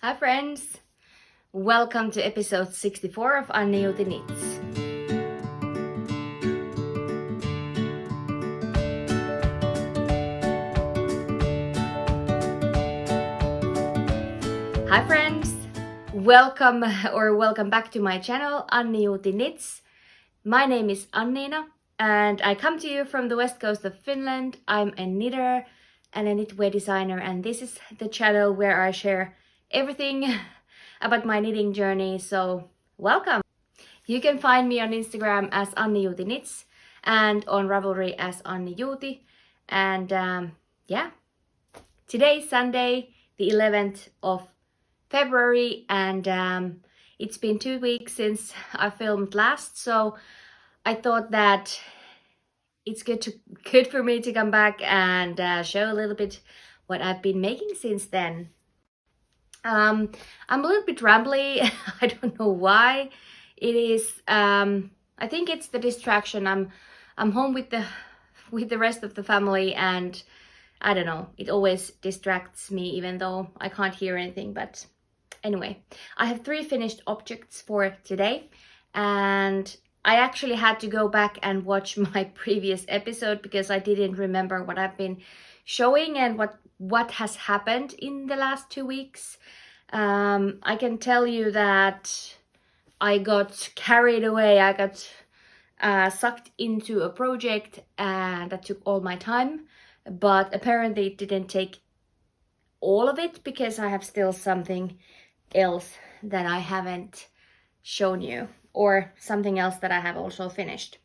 Hi friends! Welcome to episode 64 of Annijuuti Knits. Hi friends! Welcome back to my channel Annijuuti Knits. My name is Anniina and I come to you from the west coast of Finland. I'm a knitter and a knitwear designer, and this is the channel where I share everything about my knitting journey, so welcome! You can find me on Instagram as Annijuuti Knits and on Ravelry as Annijuuti. And yeah, today is Sunday, the 11th of February, and it's been 2 weeks since I filmed last, so I thought that it's good for me to come back and show a little bit what I've been making since then. I'm a little bit rambly. I don't know why. It is. I think it's the distraction. I'm home with the rest of the family, and I don't know. It always distracts me, even though I can't hear anything. But anyway, I have 3 finished objects for today, and I actually had to go back and watch my previous episode because I didn't remember what I've been showing and what has happened in the last 2 weeks. I can tell you that I got carried away. I got sucked into a project that took all my time, but apparently it didn't take all of it because I have still something else that I haven't shown you, or something else that I have also finished.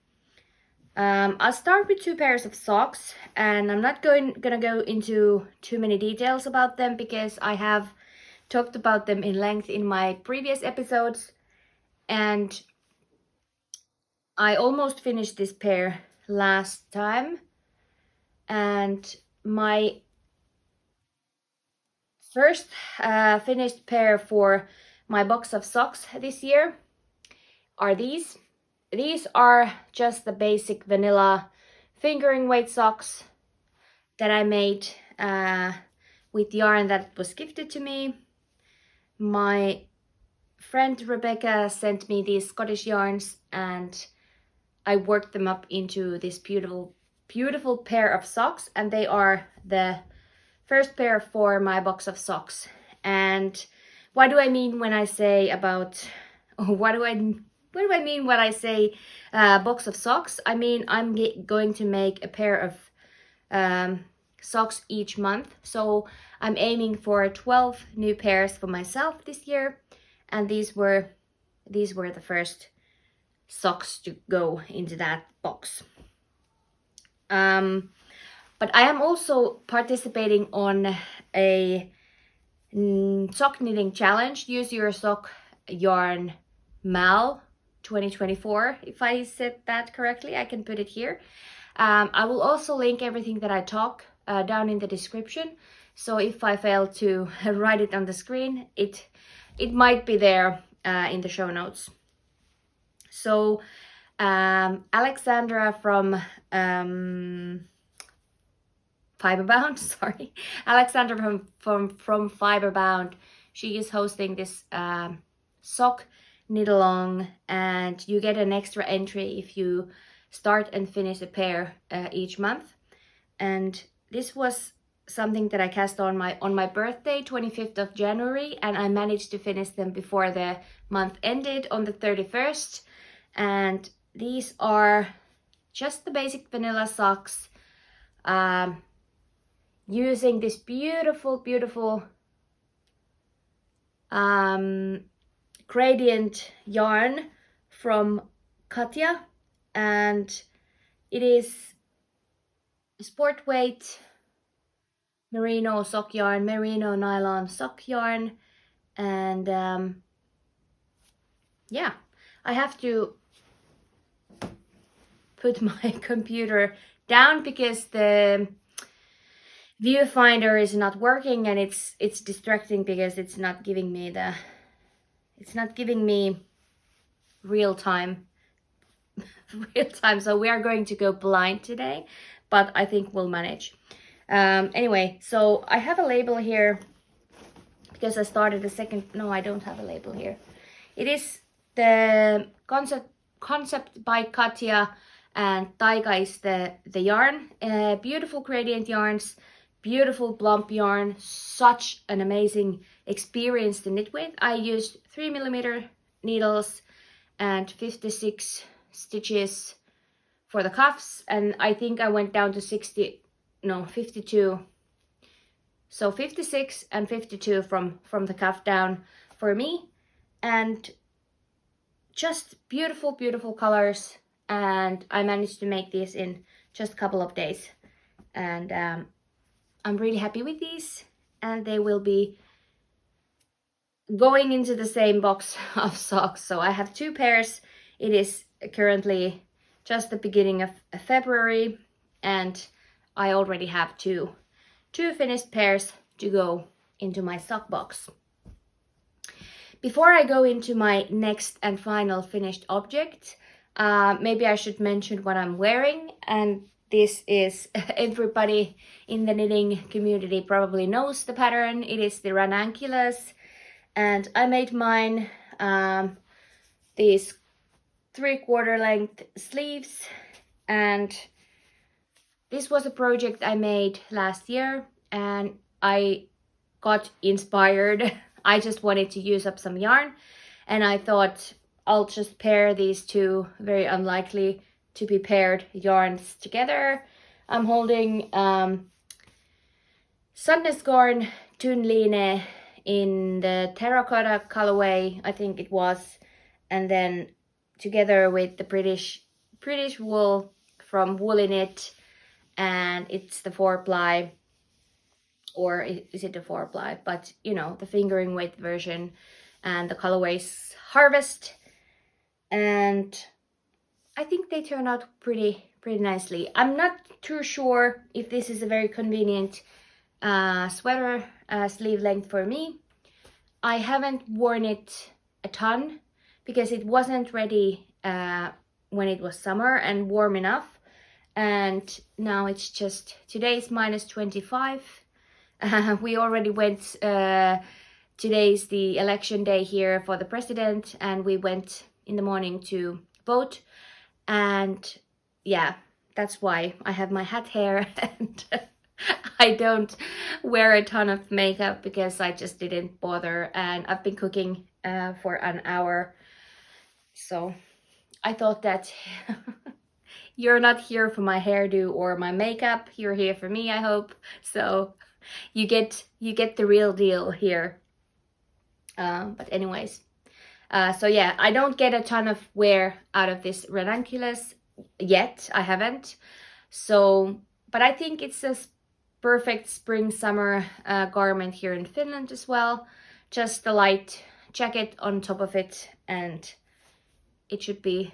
I'll start with 2 pairs of socks, and I'm not gonna go into too many details about them because I have talked about them in length in my previous episodes, and I almost finished this pair last time, and my first finished pair for my box of socks this year are these. These are just the basic vanilla fingering weight socks that I made with yarn that was gifted to me. My friend Rebecca sent me these Scottish yarns, and I worked them up into this beautiful pair of socks, and they are the first pair for my box of socks. And what do I mean when I say when I say box of socks? I mean I'm going to make a pair of socks each month, so I'm aiming for 12 new pairs for myself this year, and these were the first socks to go into that box. But I am also participating on a sock knitting challenge, Use Your Sock Yarn Mal 2024. If I said that correctly, I can put it here. I will also link everything that I talk down in the description. So if I fail to write it on the screen, it might be there in the show notes. So Alexandra from Fiberbound, sorry, Alexandra from Fiberbound, she is hosting this sock knit along, and you get an extra entry if you start and finish a pair each month. And this was something that I cast on my birthday, 25th of January, and I managed to finish them before the month ended on the 31st. And these are just the basic vanilla socks, using this beautiful gradient yarn from Katia, and it is sport weight merino sock yarn, merino nylon sock yarn. And yeah, I have to put my computer down because the viewfinder is not working, and it's distracting because it's not giving me real time. So we are going to go blind today, but I think we'll manage. Anyway, so I have a label here because I started the second. No, I don't have a label here. It is the concept by Katia, and Taika is the yarn. Beautiful gradient yarns, beautiful plump yarn, such an amazing experience to knit with. I used 3mm needles and 56 stitches for the cuffs, and I think I went down to 52. So 56 and 52 from the cuff down for me, and just beautiful colors, and I managed to make these in just a couple of days, and I'm really happy with these, and they will be going into the same box of socks. So I have 2 pairs. It is currently just the beginning of February, and I already have two finished pairs to go into my sock box. Before I go into my next and final finished object, maybe I should mention what I'm wearing, and this is everybody in the knitting community probably knows the pattern. It is the ranunculus, and I made mine these 3/4 length sleeves, and this was a project I made last year, and I got inspired. I just wanted to use up some yarn, and I thought I'll just pair these 2 very unlikely to be paired yarns together. I'm holding Sandnesgarn Tunline in the terracotta colorway, I think it was, and then together with the British wool from Woolly Knit, and it's the 4-ply, or is it the 4-ply, but you know, the fingering weight version, and the colorways Harvest, and I think they turn out pretty nicely. I'm not too sure if this is a very convenient sweater sleeve length for me. I haven't worn it a ton because it wasn't ready when it was summer and warm enough, and now it's just, today's -25. We already went, today's the election day here for the president, and we went in the morning to vote, and yeah, that's why I have my hat hair and I don't wear a ton of makeup because I just didn't bother, and I've been cooking for an hour, so I thought that you're not here for my hairdo or my makeup, you're here for me, I hope, so you get the real deal here. But anyways, so yeah, I don't get a ton of wear out of this ranunculus yet. I haven't. So, but I think it's a perfect spring summer garment here in Finland as well. Just a light jacket on top of it, and it should be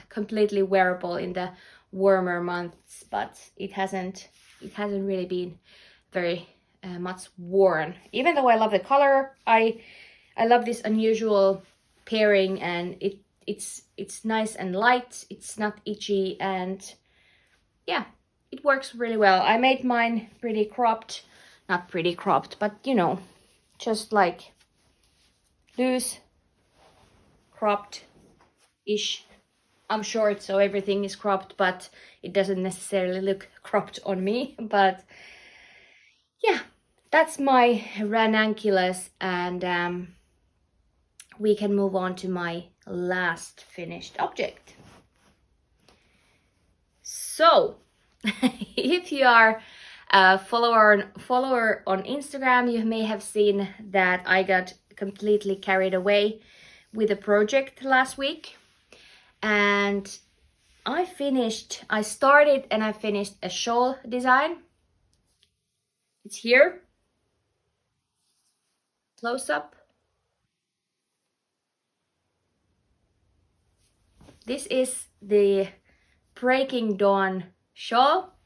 completely wearable in the warmer months. But it hasn't really been very much worn. Even though I love the color, I love this unusual pairing, and it's nice and light, it's not itchy, and yeah, it works really well. I made mine pretty cropped, not pretty cropped, but you know, just like loose, cropped-ish. I'm short, so everything is cropped, but it doesn't necessarily look cropped on me. But yeah, that's my ranunculus, and we can move on to my last finished object. So, if you are a follower on Instagram, you may have seen that I got completely carried away with a project last week, and I started and I finished a shawl design. It's here, close up. This is the Breaking Dawn shawl.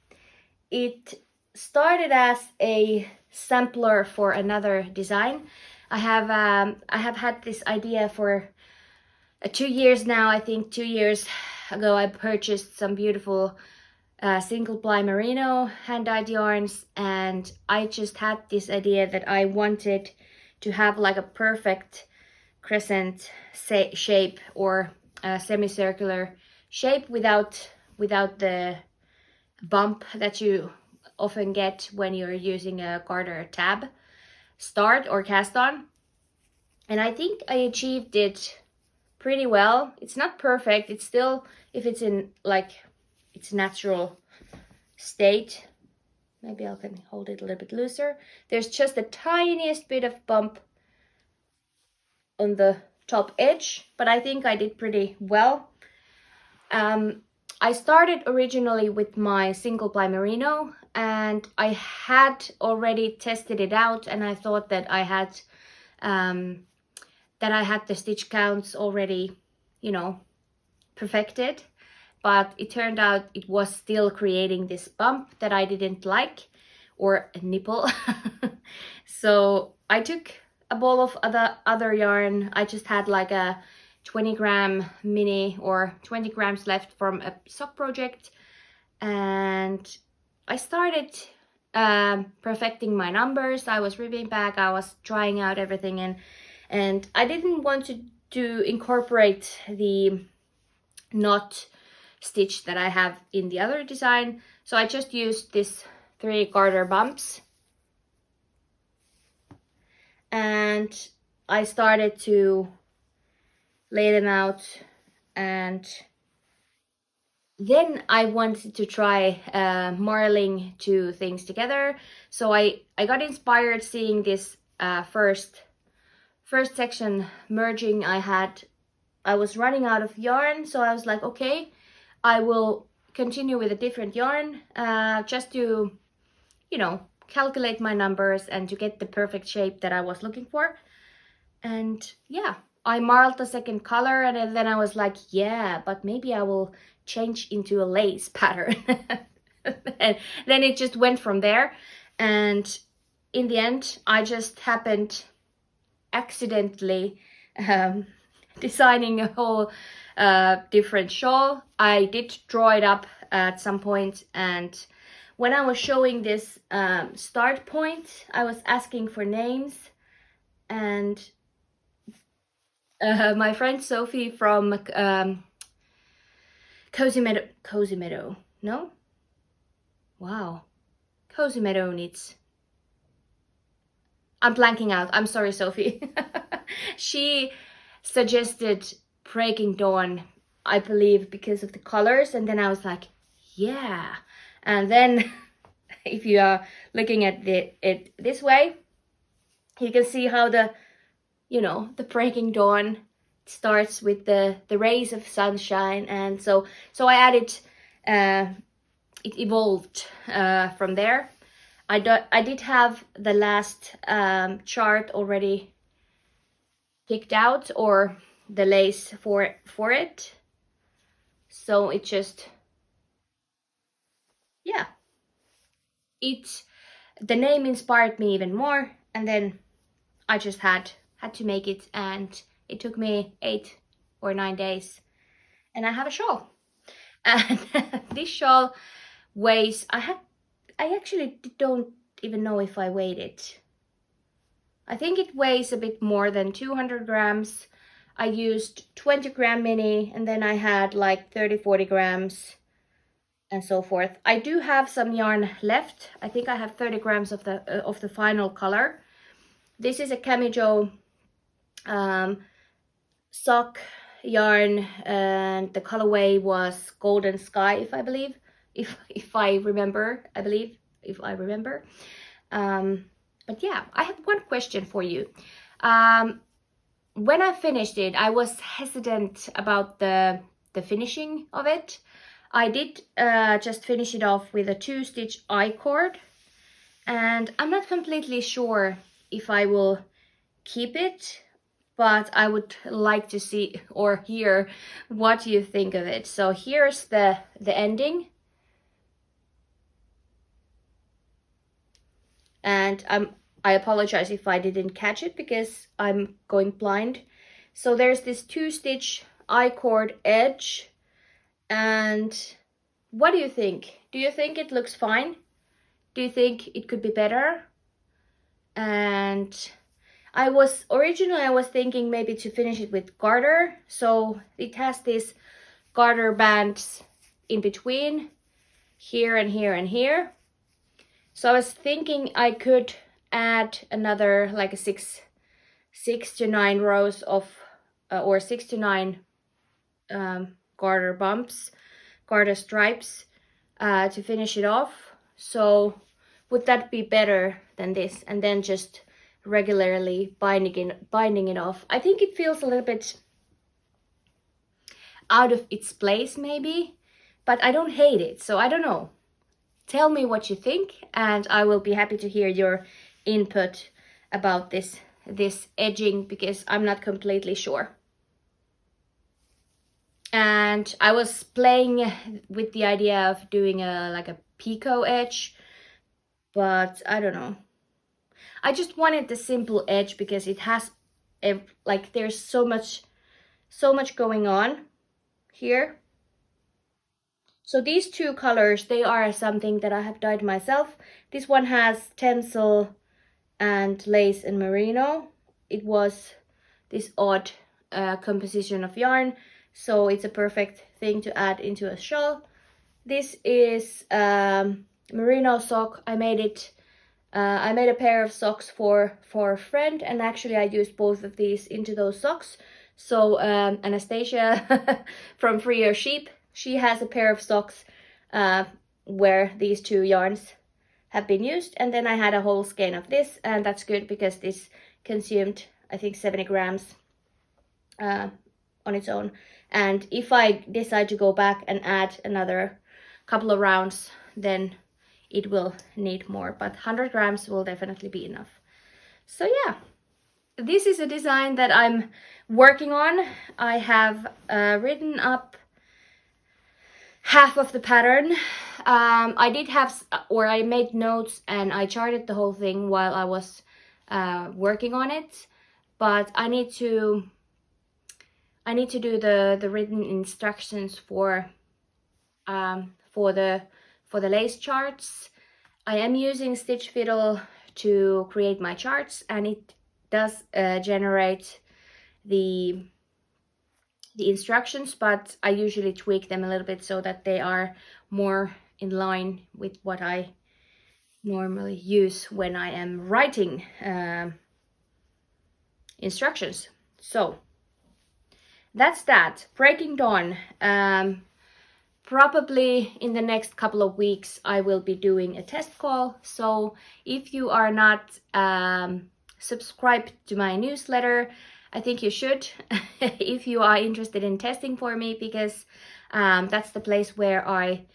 It started as a sampler for another design. I have had this idea for 2 years now. I think 2 years ago I purchased some beautiful single ply merino hand-dyed yarns, and I just had this idea that I wanted to have like a perfect crescent shape or a semicircular shape without the bump that you often get when you're using a garter tab start or cast on. And I think I achieved it pretty well. It's not perfect. It's still, if it's in like its natural state, maybe I can hold it a little bit looser. There's just the tiniest bit of bump on the top edge, but I think I did pretty well. I started originally with my single ply merino, and I had already tested it out, and I thought that I had the stitch counts already, you know, perfected, but it turned out it was still creating this bump that I didn't like, or a nipple. So I took a ball of other yarn. I just had like a 20-gram mini or 20 grams left from a sock project, and I started perfecting my numbers. I was ribbing back, I was trying out everything, and I didn't want to incorporate the knot stitch that I have in the other design, so I just used this 3 garter bumps, and I started to lay them out, and then I wanted to try marling 2 things together. So I got inspired seeing this first section merging. I was running out of yarn, so I was like, okay, I will continue with a different yarn just to, you know, calculate my numbers and to get the perfect shape that I was looking for. And yeah, I marled the second color, and then I was like, yeah, but maybe I will change into a lace pattern. And then it just went from there. And in the end, I just happened accidentally designing a whole different shawl. I did draw it up at some point, and when I was showing this start point, I was asking for names, and my friend Sophie from Cozy Meadow, no? Wow. Cozy Meadow Knits. I'm blanking out. I'm sorry, Sophie. She suggested Breaking Dawn, I believe, because of the colors, and then I was like, yeah. And then if you are looking at it this way, you can see how the Breaking Dawn starts with the rays of sunshine, and so I added it evolved from there. I did have the last chart already picked out, or the lace for it, so it just, yeah, the name inspired me even more, and then I just had to make it, and it took me 8 or 9 days, and I have a shawl. And this shawl weighs, I actually don't even know if I weighed it. I think it weighs a bit more than 200 grams. I used 20-gram mini, and then I had like 30-40 grams and so forth. I do have some yarn left. I think I have 30 grams of the final color. This is a Camijo sock yarn, and the colorway was Golden Sky, if I remember. But yeah, I have one question for you. When I finished it, I was hesitant about the finishing of it. I did just finish it off with a 2-stitch I-cord, and I'm not completely sure if I will keep it, but I would like to see or hear what you think of it. So here's the ending, and I apologize if I didn't catch it because I'm going blind. So there's this 2-stitch I-cord edge, and what do you think? Do you think it looks fine? Do you think it could be better? And Originally I was thinking maybe to finish it with garter, so it has these garter bands in between here and here and here. So I was thinking I could add another like a six to nine rows of or 6 to 9 garter bumps, garter stripes to finish it off. So would that be better than this? And then just regularly binding it off. I think it feels a little bit out of its place maybe, but I don't hate it, so I don't know. Tell me what you think, and I will be happy to hear your input about this edging, because I'm not completely sure. And I was playing with the idea of doing like a picot edge, but I don't know. I just wanted the simple edge because it has like there's so much going on here. So these two colors, they are something that I have dyed myself. This one has tencel and lace and merino. It was this odd composition of yarn, so it's a perfect thing to add into a shawl. This is merino sock. I made a pair of socks for a friend, and actually I used both of these into those socks. So Anastasia from Free Your Sheep, she has a pair of socks where these two yarns have been used, and then I had a whole skein of this, and that's good because this consumed I think 70 grams on its own. And if I decide to go back and add another couple of rounds, then it will need more, but 100 grams will definitely be enough. So yeah, this is a design that I'm working on. I have written up half of the pattern. I did have, or I made notes and I charted the whole thing while I was working on it, but I need to do the written instructions for the lace charts. I am using Stitch Fiddle to create my charts, and it does generate the instructions, but I usually tweak them a little bit so that they are more in line with what I normally use when I am writing instructions. So that's that. Breaking Dawn. Probably in the next couple of weeks I will be doing a test call, so if you are not subscribed to my newsletter, I think you should if you are interested in testing for me, because that's the place where I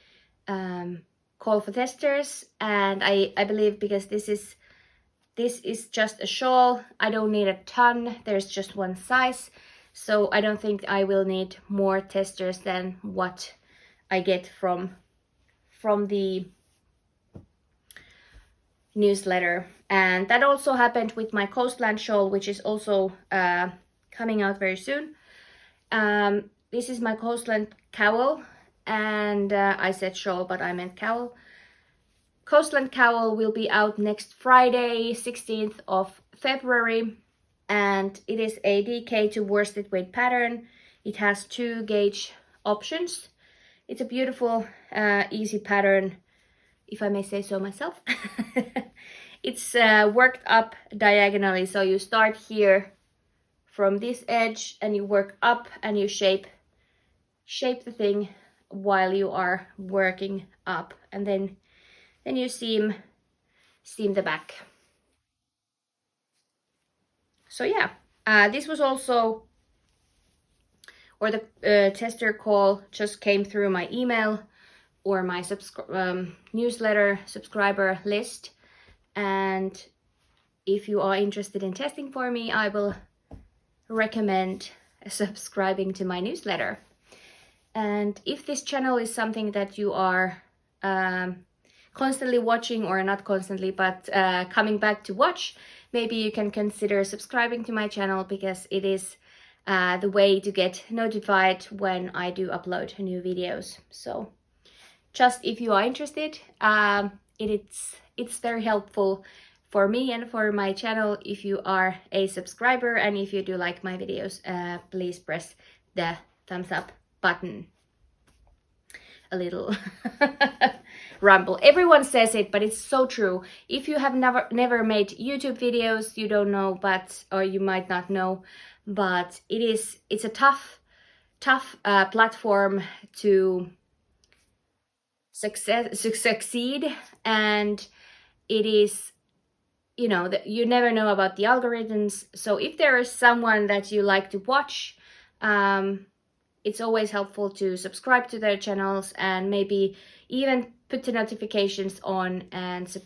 call for testers. And I believe, because this is just a shawl, I don't need a ton, there's just one size, so I don't think I will need more testers than what I get from the newsletter. And that also happened with my Coastland shawl, which is also coming out very soon. This is my Coastland cowl, and I said shawl, but I meant cowl. Coastland cowl will be out next Friday, 16th of February, and it is a DK to worsted weight pattern. It has 2 gauge options. It's a beautiful, easy pattern, if I may say so myself. It's worked up diagonally, so you start here from this edge and you work up and you shape the thing while you are working up, and then you seam the back. So yeah, this was also, or the tester call just came through my email or my newsletter subscriber list. And if you are interested in testing for me, I will recommend subscribing to my newsletter. And if this channel is something that you are constantly watching, or not constantly, but coming back to watch, maybe you can consider subscribing to my channel, because it is the way to get notified when I do upload new videos. So just if you are interested, it's very helpful for me and for my channel if you are a subscriber, and if you do like my videos, please press the thumbs up button. A little rumble. Everyone says it, but it's so true. If you have never made YouTube videos, you don't know, or you might not know, but it's a tough platform to succeed, and it is, you know, that you never know about the algorithms. So if there is someone that you like to watch, it's always helpful to subscribe to their channels and maybe even put the notifications on and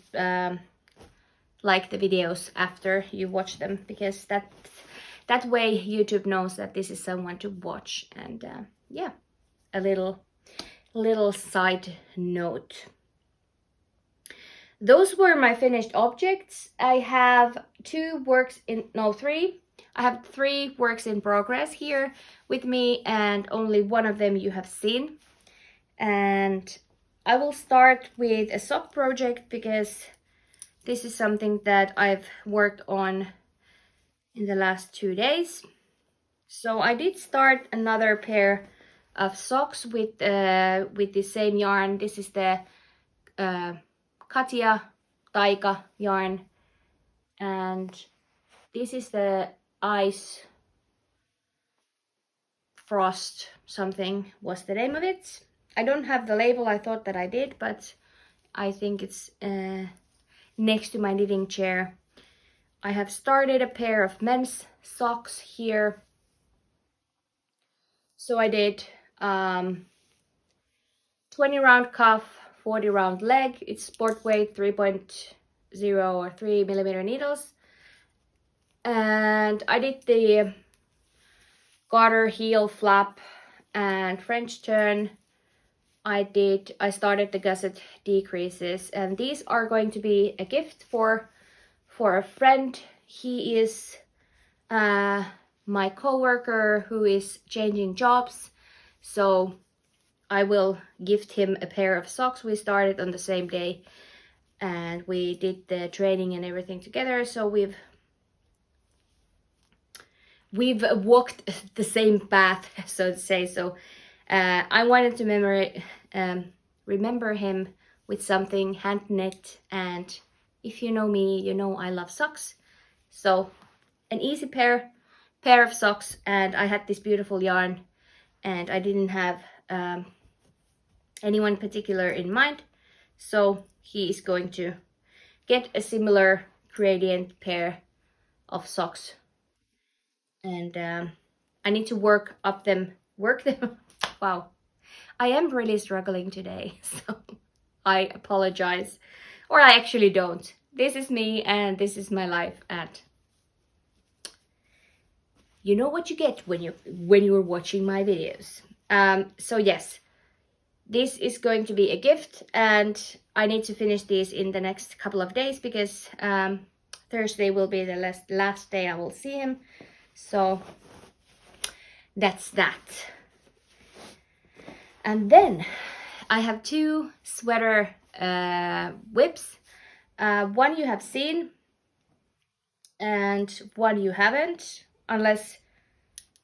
like the videos after you watch them, because that way YouTube knows that this is someone to watch. And yeah, a little side note. Those were my finished objects. I have three. I have 3 works in progress here with me, and only one of them you have seen. And I will start with a sock project, because this is something that I've worked on in the last 2 days. So I did start another pair of socks with the same yarn. This is the Katia Taika yarn, and this is the Ice Frost something was the name of it. I don't have the label. I thought that I did, but I think it's next to my knitting chair. I have started a pair of men's socks here. So I did 20 round cuff, 40 round leg. It's sport weight 3.0 or 3 millimeter needles. And I did the garter, heel, flap, and French turn. I started the gusset decreases, and these are going to be a gift for a friend. He is my co-worker who is changing jobs, so I will gift him a pair of socks. We started on the same day, and we did the training and everything together, so we've walked the same path, so to say. So I wanted to remember him with something hand knit, and if you know me, you know I love socks. So an easy pair of socks, and I had this beautiful yarn, and I didn't have anyone particular in mind, so he is going to get a similar gradient pair of socks. And I need to work them. Wow, I am really struggling today, so I apologize, or I actually don't. This is me, and this is my life, and you know what you get when you're watching my videos. So yes, this is going to be a gift, and I need to finish these in the next couple of days, because Thursday will be the last day I will see him. So that's that. And then I have 2 sweater whips. One you have seen, and one you haven't, unless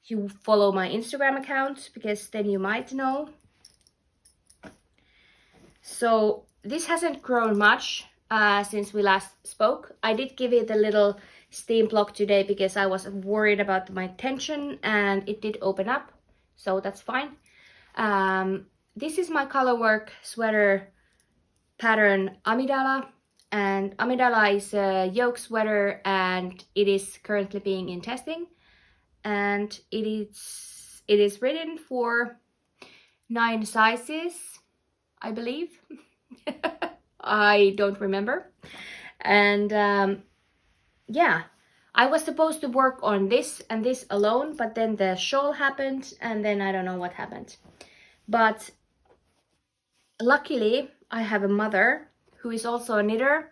you follow my Instagram account, because then you might know. So this hasn't grown much since we last spoke. I did give it a little steam block today because I was worried about my tension, and it did open up, so that's fine. This is my colorwork sweater pattern Amidala, and Amidala is a yoke sweater, and it is currently being in testing, and it is written for 9 sizes, I believe. I don't remember. And yeah, I was supposed to work on this and this alone, but then the shawl happened, and then I don't know what happened. But luckily I have a mother who is also a knitter,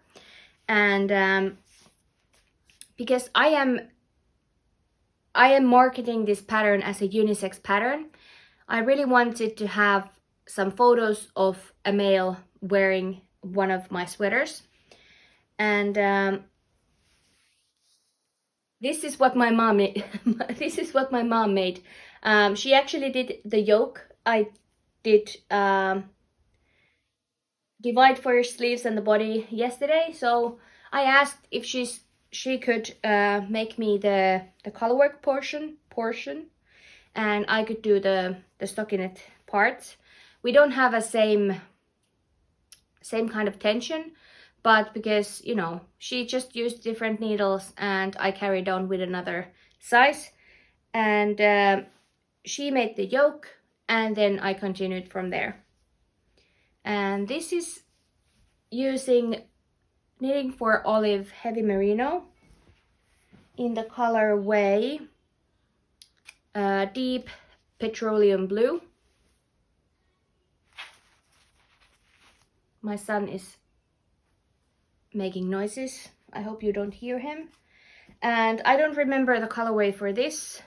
and because I am marketing this pattern as a unisex pattern, I really wanted to have some photos of a male wearing one of my sweaters. And This is what my mom made. This is what my mom made. She actually did the yoke. I did divide for your sleeves and the body yesterday, so I asked if she could make me the colorwork portion, and I could do the stockinette parts. We don't have a same kind of tension, but because, you know, she just used different needles and I carried on with another size, and she made the yoke and then I continued from there. And this is using Knitting for Olive Heavy Merino in the colorway Deep Petroleum Blue. My son is making noises. I hope you don't hear him. And I don't remember the colorway for this.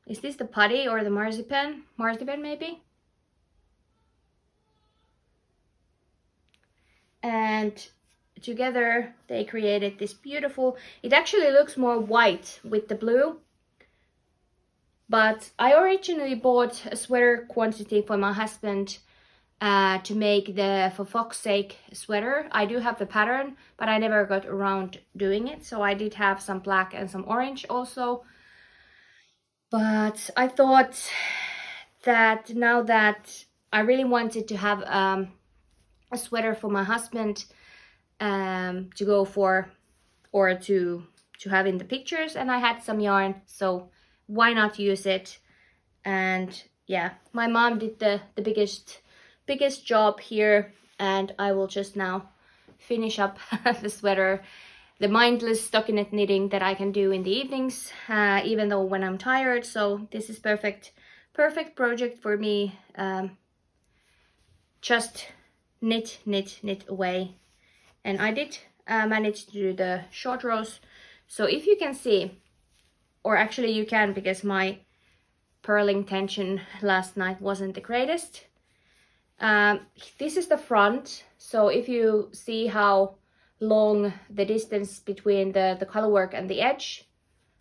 Is this the putty or the marzipan? Marzipan maybe? And together they created this beautiful, it actually looks more white with the blue, but I originally bought a sweater quantity for my husband to make the For Fox's Sake sweater. I do have the pattern, but I never got around doing it, so I did have some black and some orange also. But I thought that now that I really wanted to have a sweater for my husband to go for, or to have in the pictures, and I had some yarn, so why not use it? And yeah, my mom did the biggest job here, and I will just now finish up the sweater, the mindless stockinette knitting that I can do in the evenings, even though when I'm tired. So this is perfect project for me. Just knit away. And I did manage to do the short rows. So if you can see, or actually you can, because my purling tension last night wasn't the greatest. This is the front. So if you see how long the distance between the colorwork and the edge,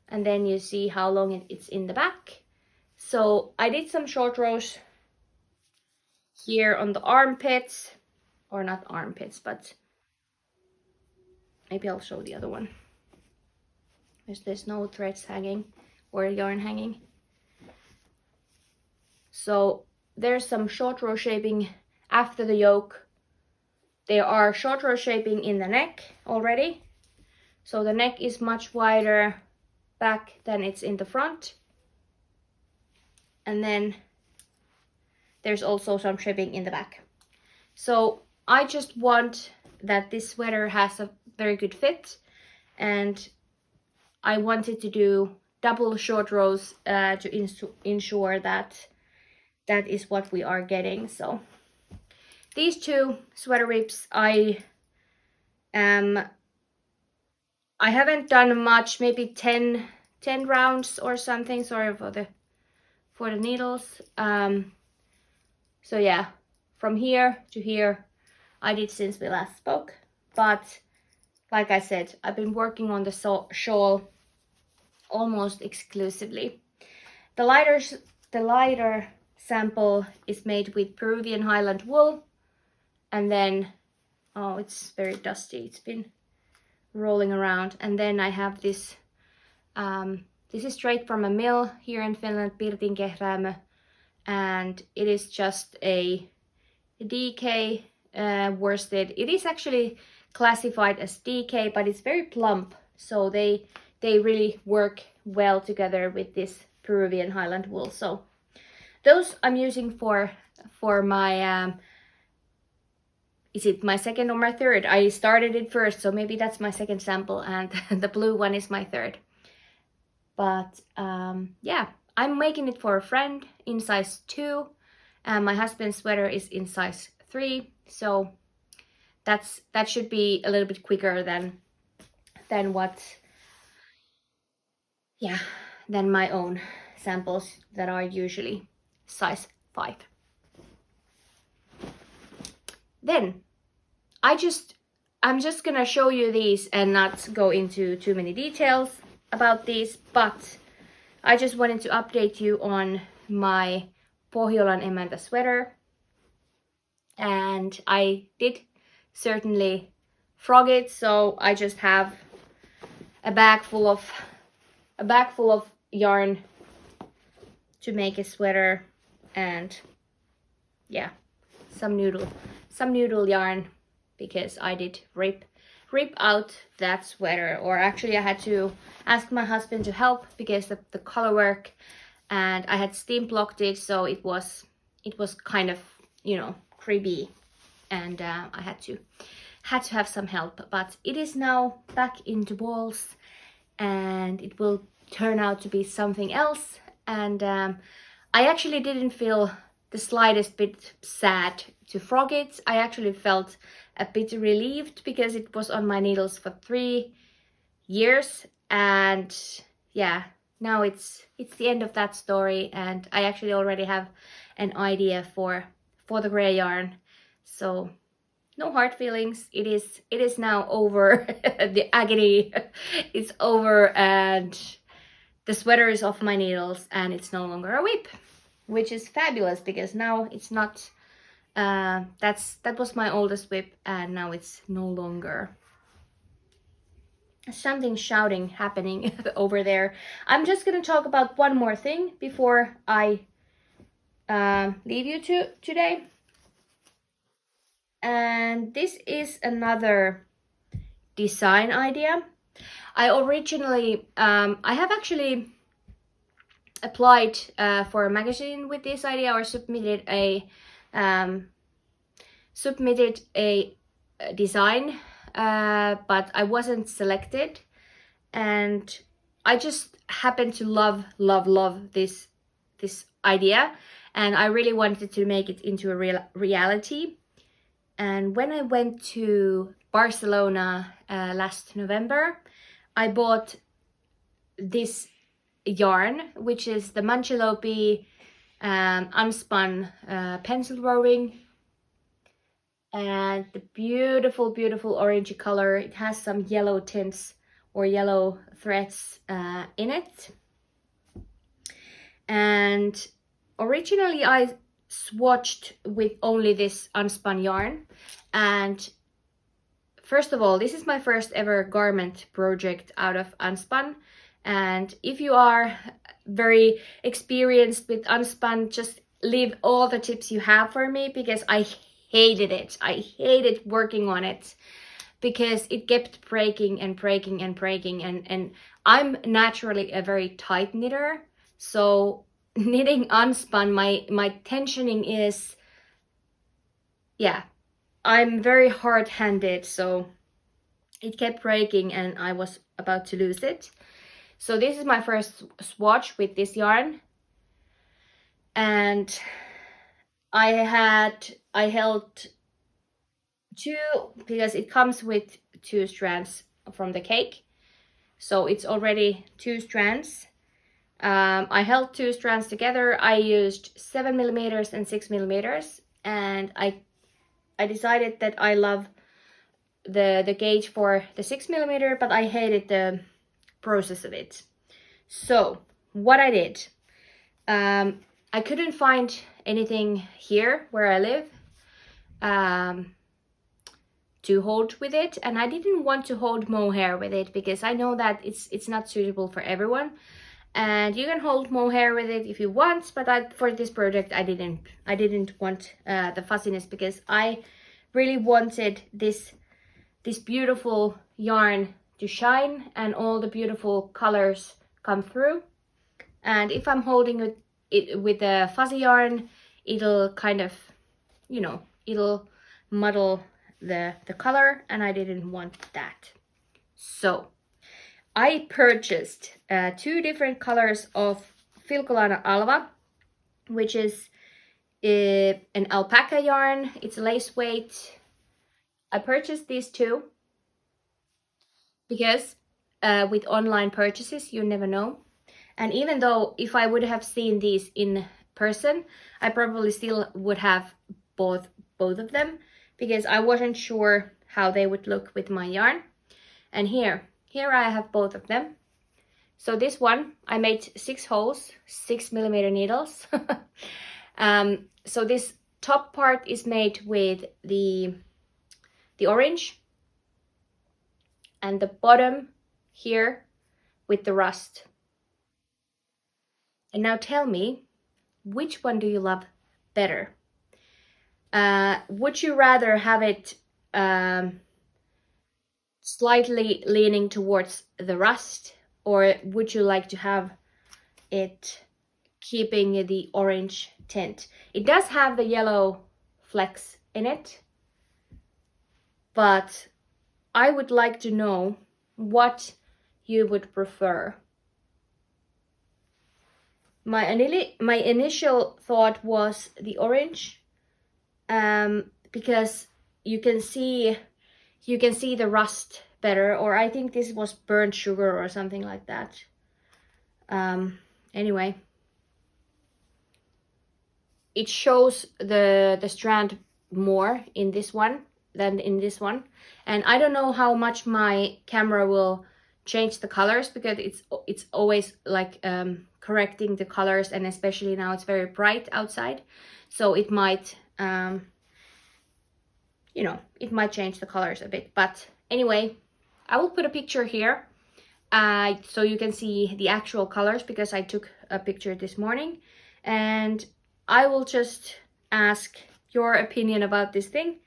and then you see how long it's in the back. So I did some short rows here on the armpits, or not armpits, but maybe I'll show the other one. There's no threads hanging or yarn hanging. So there's some short row shaping after the yoke. There are short row shaping in the neck already. So the neck is much wider back than it's in the front. And then there's also some shaping in the back. So I just want that this sweater has a very good fit, and I wanted to do double short rows to ensure that that is what we are getting. So these two sweater ribs, I haven't done much, maybe 10 rounds or something. Sorry for the needles. So yeah, from here to here I did since we last spoke, but like I said, I've been working on the shawl almost exclusively. The lighter sample is made with Peruvian Highland wool, and then, oh, it's very dusty, it's been rolling around. And then I have this, this is straight from a mill here in Finland, Pirtinkehräämö, and it is just a DK worsted. It is actually classified as DK, but it's very plump, so they really work well together with this Peruvian Highland wool. So those I'm using for my is it my second or my third? I started it first, so maybe that's my second sample, and the blue one is my third. But yeah, I'm making it for a friend in size 2, and my husband's sweater is in size 3, so that should be a little bit quicker than what, yeah, than my own samples that are usually size 5. Then I I'm just gonna show you these and not go into too many details about these, but I just wanted to update you on my Pohjolan emäntä sweater. And I did certainly frog it, so I just have a bag full of yarn to make a sweater, and yeah, some noodle yarn, because I did rip out that sweater, or actually I had to ask my husband to help because of the color work, and I had steam blocked it, so it was kind of, you know, creepy, and I had to have some help. But it is now back into balls, and it will turn out to be something else. And I actually didn't feel the slightest bit sad to frog it. I actually felt a bit relieved because it was on my needles for 3 years, and yeah, now it's the end of that story, and I actually already have an idea for the gray yarn. So no hard feelings. It is now over. The agony is over, and the sweater is off my needles, and it's no longer a whip, which is fabulous because now it's not that was my oldest whip, and now it's no longer. Something shouting happening over there. I'm just gonna talk about one more thing before I leave you today, and this is another design idea. I originally I have actually applied for a magazine with this idea, or submitted a design, but I wasn't selected, and I just happened to love this idea, and I really wanted to make it into a reality. And when I went to Barcelona last November, I bought this yarn, which is the Manchelopis unspun pencil roving, and the beautiful orangey color. It has some yellow tints or yellow threads in it. And originally I swatched with only this unspun yarn, and first of all, this is my first ever garment project out of unspun, and if you are very experienced with unspun, just leave all the tips you have for me, because I hated it. I hated working on it because it kept breaking, and I'm naturally a very tight knitter, so knitting unspun, my tensioning is, yeah, I'm very hard-handed, so it kept breaking and I was about to lose it. So this is my first swatch with this yarn, and I held 2, because it comes with 2 strands from the cake, so it's already 2 strands. I held 2 strands together. I used 7mm and 6mm, and I decided that I love the gauge for the 6mm, but I hated the process of it. So what I did, I couldn't find anything here where I live to hold with it, and I didn't want to hold mohair with it because I know that it's not suitable for everyone. And you can hold mohair with it if you want, but for this project I didn't want the fuzziness, because I really wanted this beautiful yarn to shine and all the beautiful colors come through. And if I'm holding it with a fuzzy yarn, it'll kind of, you know, it'll muddle the color, and I didn't want that. So I purchased 2 different colors of Filcolana Alva, which is an alpaca yarn. It's a lace weight. I purchased these 2 because with online purchases you never know, and even though if I would have seen these in person, I probably still would have bought both of them, because I wasn't sure how they would look with my yarn. And here I have both of them. So this one, I made 6 holes, 6mm needles. So this top part is made with the orange, and the bottom here with the rust. And now tell me, which one do you love better? Would you rather have it slightly leaning towards the rust, or would you like to have it keeping the orange tint? It does have the yellow flecks in it, but I would like to know what you would prefer. My initial thought was the orange, because you can see the rust better, or I think this was burnt sugar or something like that. Anyway, it shows the strand more in this one than in this one, and I don't know how much my camera will change the colors, because it's always like correcting the colors, and especially now it's very bright outside, so it might you know, it might change the colors a bit. But anyway, I will put a picture here so you can see the actual colors, because I took a picture this morning, and I will just ask your opinion about this thing.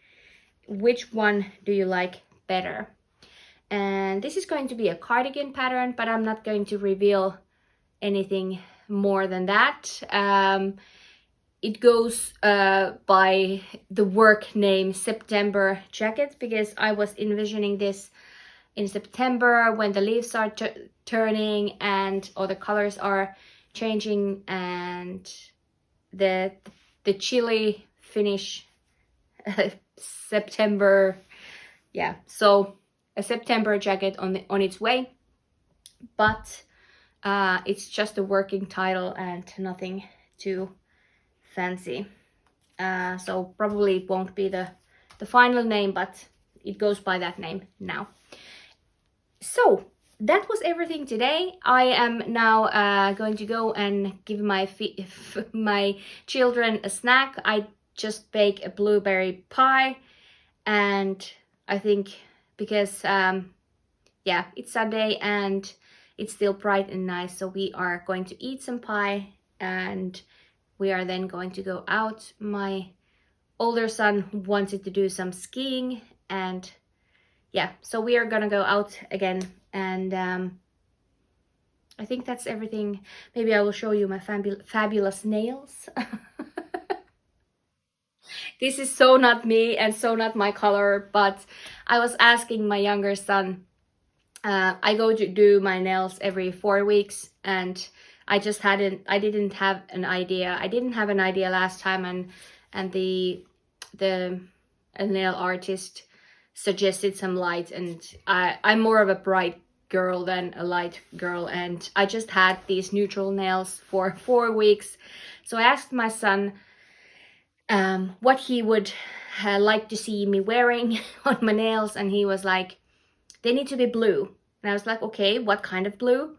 Which one do you like better? And this is going to be a cardigan pattern, but I'm not going to reveal anything more than that. It goes by the work name September jacket, because I was envisioning this in September when the leaves are turning and all the colors are changing, and the chilly finish September. Yeah, so a September jacket on its way, but it's just a working title and nothing too fancy. So probably it won't be the final name, but it goes by that name now. So that was everything today. I am now going to go and give my children a snack. I just baked a blueberry pie, and I think because yeah, it's Sunday and it's still bright and nice, so we are going to eat some pie, and we are then going to go out. My older son wanted to do some skiing, and yeah, so we are gonna go out again, and I think that's everything. Maybe I will show you my fabulous nails. This is so not me and so not my color, but I was asking my younger son, I go to do my nails every 4 weeks, and I didn't have an idea. I didn't have an idea last time, and the nail artist suggested some light, and I'm more of a bright girl than a light girl, and I just had these neutral nails for 4 weeks. So I asked my son what he would like to see me wearing on my nails, and he was like, they need to be blue. And I was like, okay, what kind of blue?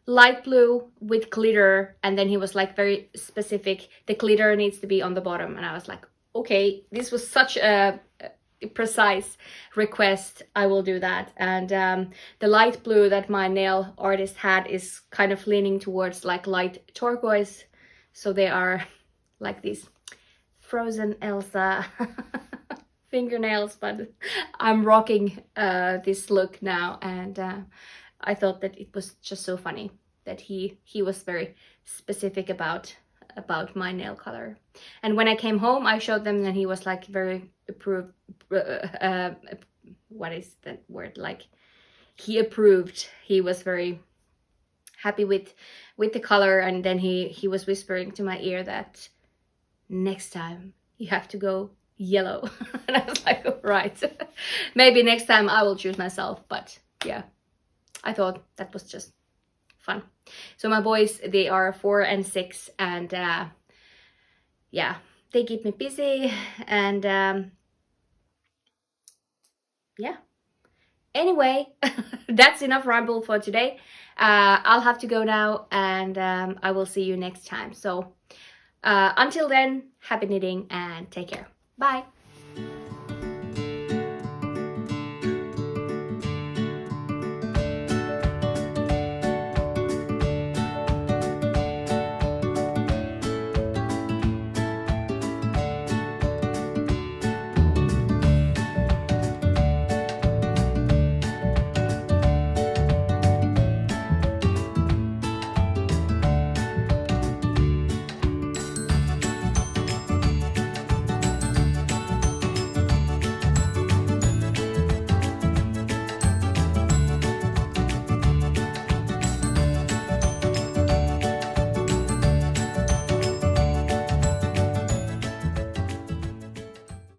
Light blue with glitter. And then he was like very specific, the glitter needs to be on the bottom. And I was like, okay, this was such a precise request, I will do that. And the light blue that my nail artist had is kind of leaning towards like light turquoise, so they are like these frozen Elsa fingernails, but I'm rocking this look now, and I thought that it was just so funny that he was very specific about my nail color. And when I came home, I showed them, and he was like very approved. What is that word? Like, he approved. He was very happy with the color, and then he was whispering to my ear that next time you have to go yellow. And I was like, oh, right. Maybe next time I will choose myself, but yeah, I thought that was just fun. So my boys, they are 4 and 6, and yeah, they keep me busy, and yeah. Anyway, that's enough ramble for today. I'll have to go now, and I will see you next time. So until then, happy knitting and take care. Bye.